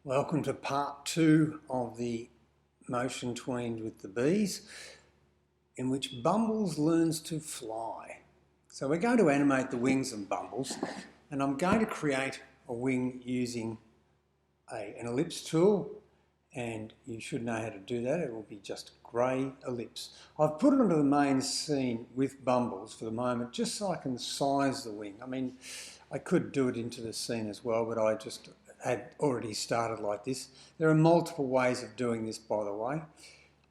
Welcome to part 2 of the motion tweened with the bees, in which Bumbles learns to fly. So we're going to animate the wings of Bumbles, and I'm going to create a wing using an ellipse tool, and you should know how to do that. It will be just a grey ellipse. I've put it onto the main scene with Bumbles for the moment, just so I can size the wing. I mean, I could do it into the scene as well, but I just had already started like this. There are multiple ways of doing this, by the way.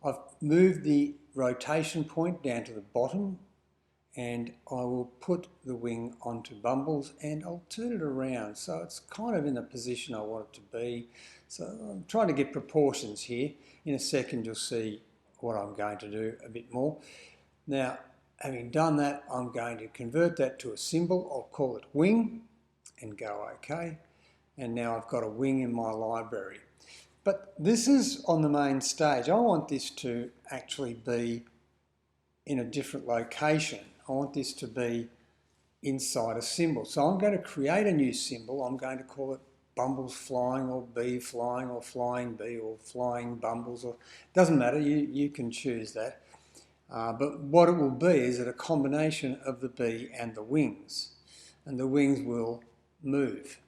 I've moved the rotation point down to the bottom, and I will put the wing onto Bumbles and I'll turn it around so it's kind of in the position I want it to be. So I'm trying to get proportions here. In a second you'll see what I'm going to do a bit more. Now, having done that, I'm going to convert that to a symbol. I'll call it wing and go OK. And now I've got a wing in my library. But this is on the main stage. I want this to actually be in a different location. I want this to be inside a symbol. So I'm going to create a new symbol. I'm going to call it Bumbles flying, or bee flying, or flying bee, or flying Bumbles, or doesn't matter, you can choose that. But what it will be is a combination of the bee and the wings. And the wings will move.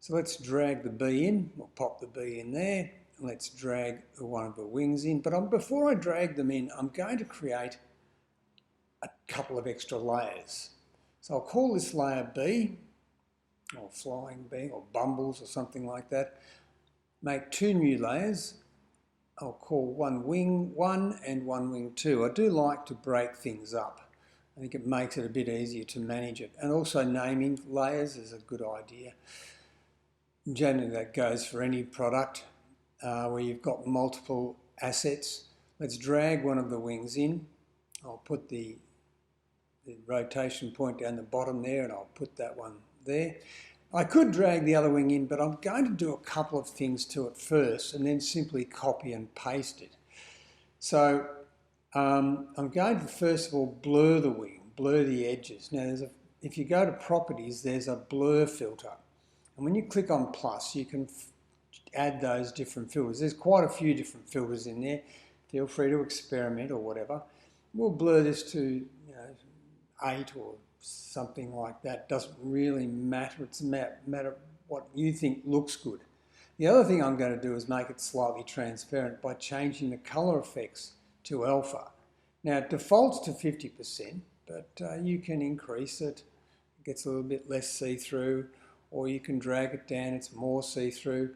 So let's drag the bee in. We'll pop the bee in there. And let's drag one of the wings in. But before I drag them in, I'm going to create a couple of extra layers. So I'll call this layer B, or flying bee, or Bumbles, or something like that. Make two new layers. I'll call one wing 1 and one wing 2. I do like to break things up. I think it makes it a bit easier to manage it. And also naming layers is a good idea. Generally that goes for any product where you've got multiple assets. Let's drag one of the wings in. I'll put the rotation point down the bottom there, and I'll put that one there. I could drag the other wing in, but I'm going to do a couple of things to it first and then simply copy and paste it. So I'm going to first of all blur the wing, blur the edges. Now if you go to properties, there's a blur filter. And when you click on plus, you can add those different filters. There's quite a few different filters in there. Feel free to experiment or whatever. We'll blur this to 8 or something like that. Doesn't really matter. It's a matter what you think looks good. The other thing I'm going to do is make it slightly transparent by changing the color effects to alpha. Now it defaults to 50%, but you can increase it. It gets a little bit less see-through, or you can drag it down, it's more see-through.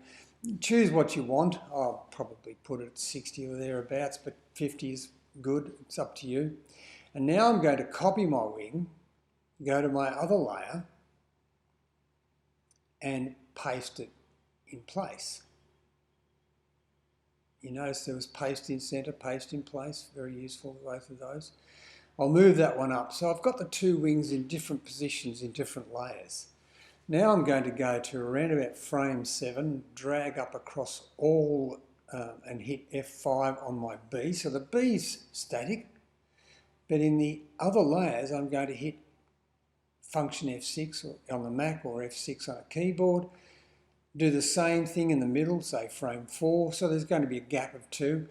Choose what you want. I'll probably put it at 60 or thereabouts, but 50 is good, it's up to you. And now I'm going to copy my wing, go to my other layer, and paste it in place. You notice there was paste in center, paste in place, very useful, both of those. I'll move that one up. So I've got the two wings in different positions in different layers. Now I'm going to go to around about frame 7, drag up across all and hit F5 on my B. So the B's static, but in the other layers I'm going to hit function F6 on the Mac or F6 on a keyboard. Do the same thing in the middle, say frame 4, so there's going to be a gap of 2.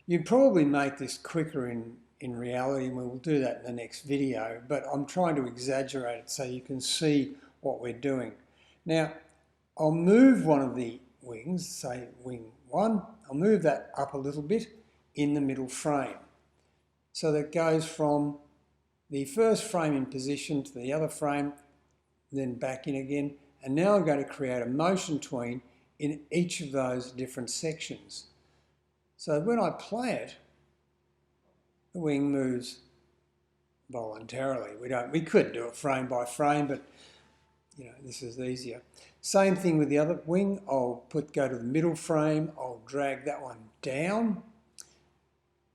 You'd probably make this quicker in reality, and we'll do that in the next video, but I'm trying to exaggerate it so you can see what we're doing. Now, I'll move one of the wings, say wing 1, I'll move that up a little bit in the middle frame. So that goes from the first frame in position to the other frame, then back in again. And now I'm going to create a motion tween in each of those different sections. So when I play it, the wing moves voluntarily. We could do it frame by frame, but this is easier. Same thing with the other wing. I'll go to the middle frame. I'll drag that one down.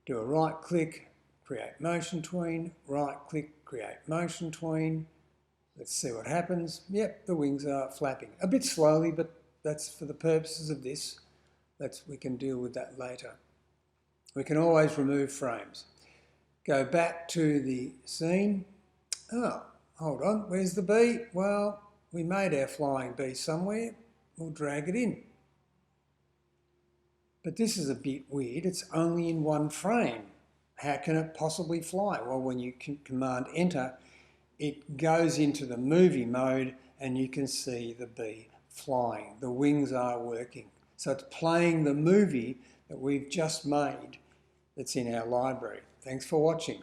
Do a right click, create motion tween. Right click, create motion tween. Let's see what happens. Yep, the wings are flapping. A bit slowly, but that's for the purposes of this. We can deal with that later. We can always remove frames. Go back to the scene. Oh, hold on, where's the bee? Well, we made our flying bee somewhere. We'll drag it in. But this is a bit weird. It's only in one frame. How can it possibly fly? Well, when you command enter, it goes into the movie mode and you can see the bee flying. The wings are working. So it's playing the movie that we've just made that's in our library. Thanks for watching.